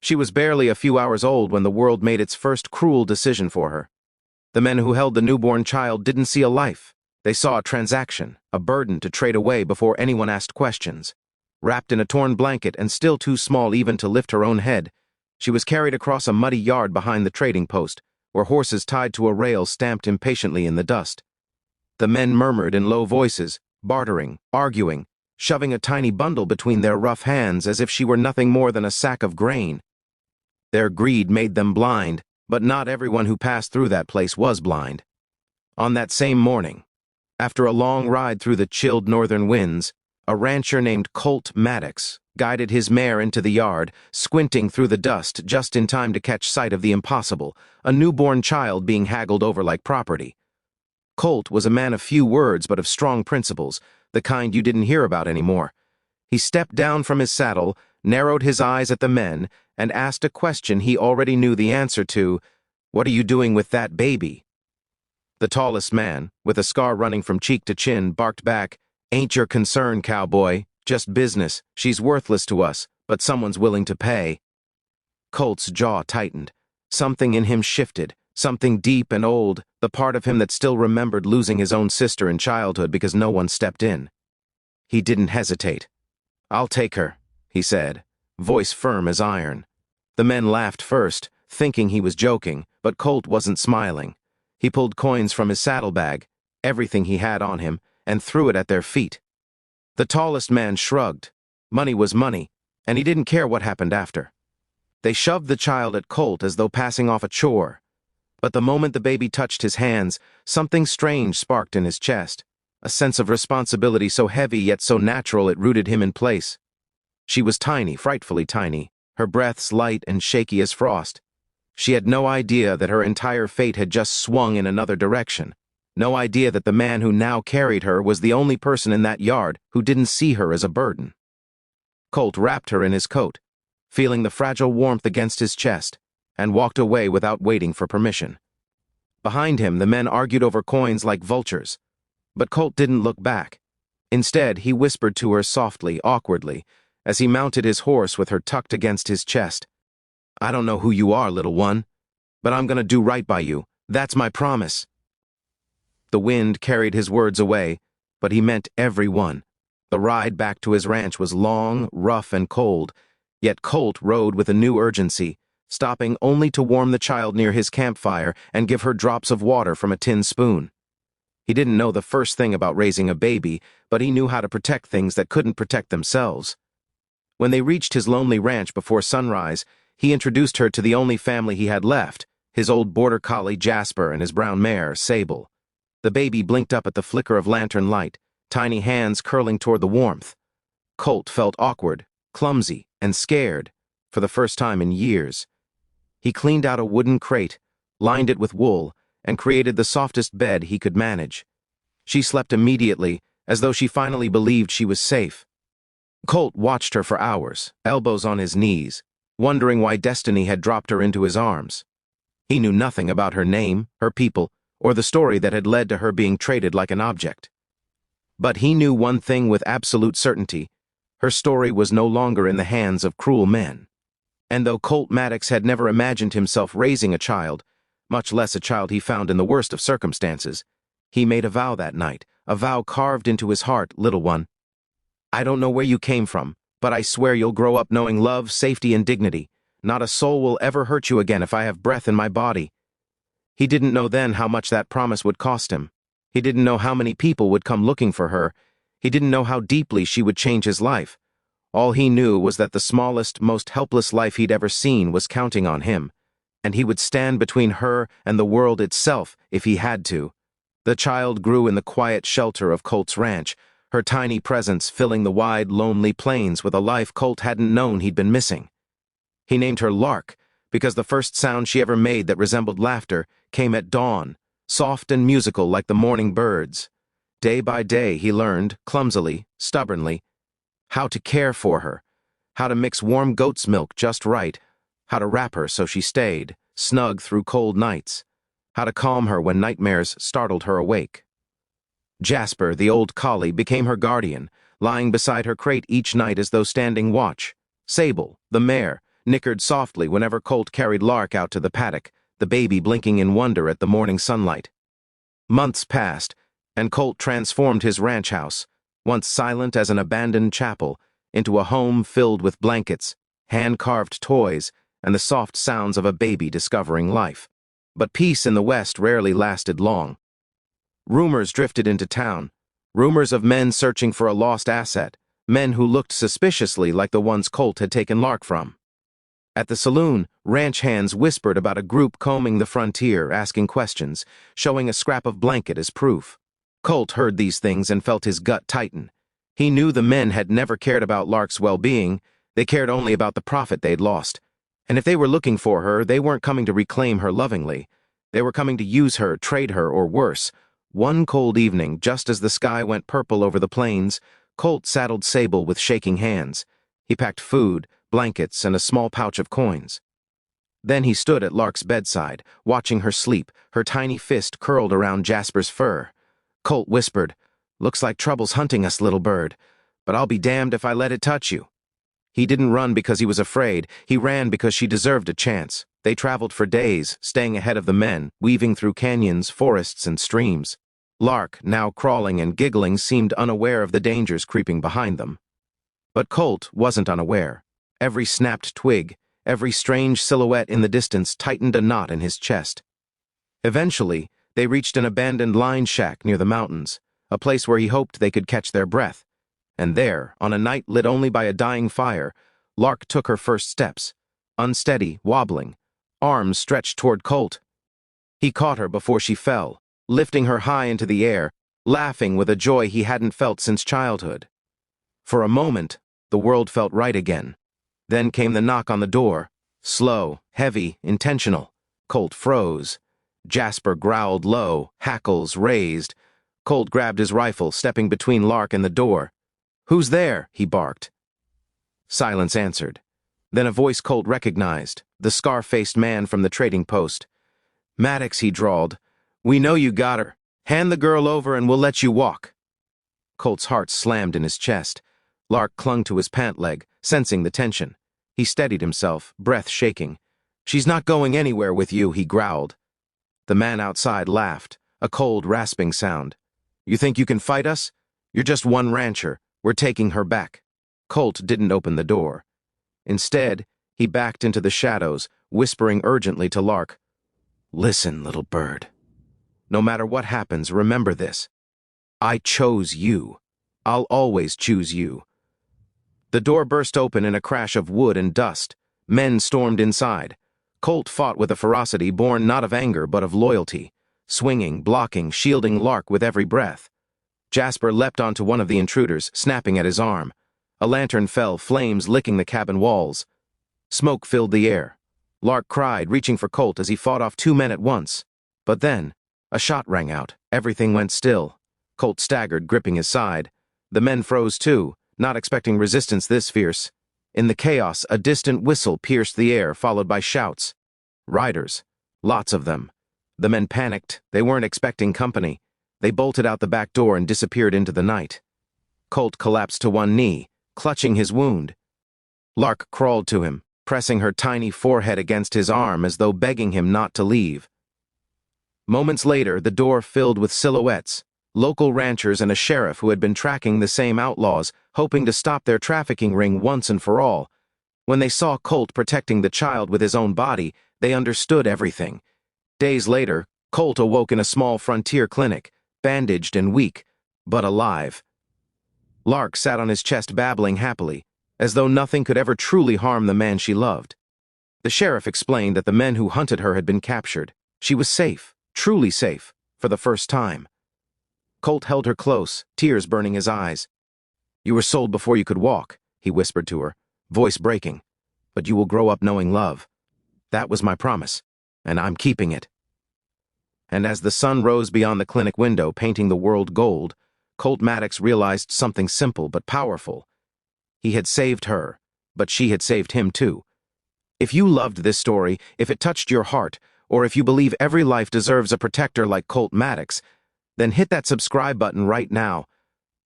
She was barely a few hours old when the world made its first cruel decision for her. The men who held the newborn child didn't see a life. They saw a transaction, a burden to trade away before anyone asked questions. Wrapped in a torn blanket and still too small even to lift her own head, she was carried across a muddy yard behind the trading post, where horses tied to a rail stamped impatiently in the dust. The men murmured in low voices, bartering, arguing, shoving a tiny bundle between their rough hands as if she were nothing more than a sack of grain. Their greed made them blind, but not everyone who passed through that place was blind. On that same morning, after a long ride through the chilled northern winds, a rancher named Colt Maddox guided his mare into the yard, squinting through the dust just in time to catch sight of the impossible, a newborn child being haggled over like property. Colt was a man of few words but of strong principles, the kind you didn't hear about anymore. He stepped down from his saddle, narrowed his eyes at the men, and asked a question he already knew the answer to: "What are you doing with that baby?" The tallest man, with a scar running from cheek to chin, barked back, "Ain't your concern, cowboy. Just business. She's worthless to us, but someone's willing to pay." Colt's jaw tightened. Something in him shifted, something deep and old, the part of him that still remembered losing his own sister in childhood because no one stepped in. He didn't hesitate. "I'll take her," he said, voice firm as iron. The men laughed first, thinking he was joking, but Colt wasn't smiling. He pulled coins from his saddlebag, everything he had on him, and threw it at their feet. The tallest man shrugged. Money was money, and he didn't care what happened after. They shoved the child at Colt as though passing off a chore. But the moment the baby touched his hands, something strange sparked in his chest, a sense of responsibility so heavy yet so natural it rooted him in place. She was tiny, frightfully tiny, her breaths light and shaky as frost. She had no idea that her entire fate had just swung in another direction. No idea that the man who now carried her was the only person in that yard who didn't see her as a burden. Colt wrapped her in his coat, feeling the fragile warmth against his chest, and walked away without waiting for permission. Behind him, the men argued over coins like vultures, but Colt didn't look back. Instead, he whispered to her softly, awkwardly, as he mounted his horse with her tucked against his chest. "I don't know who you are, little one, but I'm gonna do right by you. That's my promise." The wind carried his words away, but he meant every one. The ride back to his ranch was long, rough, and cold, yet Colt rode with a new urgency, stopping only to warm the child near his campfire and give her drops of water from a tin spoon. He didn't know the first thing about raising a baby, but he knew how to protect things that couldn't protect themselves. When they reached his lonely ranch before sunrise, he introduced her to the only family he had left, his old border collie Jasper and his brown mare, Sable. The baby blinked up at the flicker of lantern light, tiny hands curling toward the warmth. Colt felt awkward, clumsy, and scared, for the first time in years. He cleaned out a wooden crate, lined it with wool, and created the softest bed he could manage. She slept immediately, as though she finally believed she was safe. Colt watched her for hours, elbows on his knees, wondering why destiny had dropped her into his arms. He knew nothing about her name, her people, or the story that had led to her being traded like an object. But he knew one thing with absolute certainty: her story was no longer in the hands of cruel men. And though Colt Maddox had never imagined himself raising a child, much less a child he found in the worst of circumstances, he made a vow that night, a vow carved into his heart: "Little one, I don't know where you came from, but I swear you'll grow up knowing love, safety, and dignity. Not a soul will ever hurt you again if I have breath in my body." He didn't know then how much that promise would cost him. He didn't know how many people would come looking for her. He didn't know how deeply she would change his life. All he knew was that the smallest, most helpless life he'd ever seen was counting on him, and he would stand between her and the world itself if he had to. The child grew in the quiet shelter of Colt's ranch, her tiny presence filling the wide, lonely plains with a life Colt hadn't known he'd been missing. He named her Lark, because the first sound she ever made that resembled laughter came at dawn, soft and musical like the morning birds. Day by day he learned, clumsily, stubbornly, how to care for her, how to mix warm goat's milk just right, how to wrap her so she stayed, snug through cold nights, how to calm her when nightmares startled her awake. Jasper, the old collie, became her guardian, lying beside her crate each night as though standing watch. Sable, the mare, nickered softly whenever Colt carried Lark out to the paddock, the baby blinking in wonder at the morning sunlight. Months passed, and Colt transformed his ranch house, once silent as an abandoned chapel, into a home filled with blankets, hand-carved toys, and the soft sounds of a baby discovering life. But peace in the West rarely lasted long. Rumors drifted into town, rumors of men searching for a lost asset, men who looked suspiciously like the ones Colt had taken Lark from. At the saloon, ranch hands whispered about a group combing the frontier, asking questions, showing a scrap of blanket as proof. Colt heard these things and felt his gut tighten. He knew the men had never cared about Lark's well-being, they cared only about the profit they'd lost. And if they were looking for her, they weren't coming to reclaim her lovingly. They were coming to use her, trade her, or worse. One cold evening, just as the sky went purple over the plains, Colt saddled Sable with shaking hands. He packed food, blankets, and a small pouch of coins. Then he stood at Lark's bedside, watching her sleep, her tiny fist curled around Jasper's fur. Colt whispered, "Looks like trouble's hunting us, little bird, but I'll be damned if I let it touch you." He didn't run because he was afraid, he ran because she deserved a chance. They traveled for days, staying ahead of the men, weaving through canyons, forests, and streams. Lark, now crawling and giggling, seemed unaware of the dangers creeping behind them. But Colt wasn't unaware. Every snapped twig, every strange silhouette in the distance tightened a knot in his chest. Eventually, they reached an abandoned line shack near the mountains, a place where he hoped they could catch their breath. And there, on a night lit only by a dying fire, Lark took her first steps, unsteady, wobbling, arms stretched toward Colt. He caught her before she fell, lifting her high into the air, laughing with a joy he hadn't felt since childhood. For a moment, the world felt right again. Then came the knock on the door, slow, heavy, intentional. Colt froze. Jasper growled low, hackles raised. Colt grabbed his rifle, stepping between Lark and the door. "Who's there?" he barked. Silence answered. Then a voice Colt recognized, the scar-faced man from the trading post. "Maddox," he drawled, "we know you got her. Hand the girl over and we'll let you walk." Colt's heart slammed in his chest. Lark clung to his pant leg, sensing the tension. He steadied himself, breath shaking. "She's not going anywhere with you," he growled. The man outside laughed, a cold, rasping sound. "You think you can fight us? You're just one rancher. We're taking her back." Colt didn't open the door. Instead, he backed into the shadows, whispering urgently to Lark, "Listen, little bird. No matter what happens, remember this. I chose you. I'll always choose you." The door burst open in a crash of wood and dust. Men stormed inside. Colt fought with a ferocity born not of anger but of loyalty, swinging, blocking, shielding Lark with every breath. Jasper leapt onto one of the intruders, snapping at his arm. A lantern fell, flames licking the cabin walls. Smoke filled the air. Lark cried, reaching for Colt as he fought off two men at once. But then, a shot rang out. Everything went still. Colt staggered, gripping his side. The men froze too, not expecting resistance this fierce. In the chaos, a distant whistle pierced the air, followed by shouts. Riders. Lots of them. The men panicked. They weren't expecting company. They bolted out the back door and disappeared into the night. Colt collapsed to one knee, clutching his wound. Lark crawled to him, pressing her tiny forehead against his arm as though begging him not to leave. Moments later, the door filled with silhouettes, local ranchers and a sheriff who had been tracking the same outlaws, hoping to stop their trafficking ring once and for all. When they saw Colt protecting the child with his own body, they understood everything. Days later, Colt awoke in a small frontier clinic, bandaged and weak, but alive. Lark sat on his chest babbling happily, as though nothing could ever truly harm the man she loved. The sheriff explained that the men who hunted her had been captured. She was safe, truly safe, for the first time. Colt held her close, tears burning his eyes. "You were sold before you could walk," he whispered to her, voice breaking. "But you will grow up knowing love. That was my promise, and I'm keeping it." And as the sun rose beyond the clinic window, painting the world gold, Colt Maddox realized something simple but powerful. He had saved her, but she had saved him too. If you loved this story, if it touched your heart, or if you believe every life deserves a protector like Colt Maddox, then hit that subscribe button right now.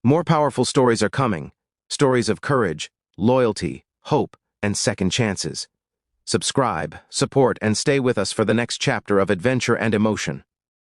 More powerful stories are coming. Stories of courage, loyalty, hope, and second chances. Subscribe, support, and stay with us for the next chapter of adventure and emotion.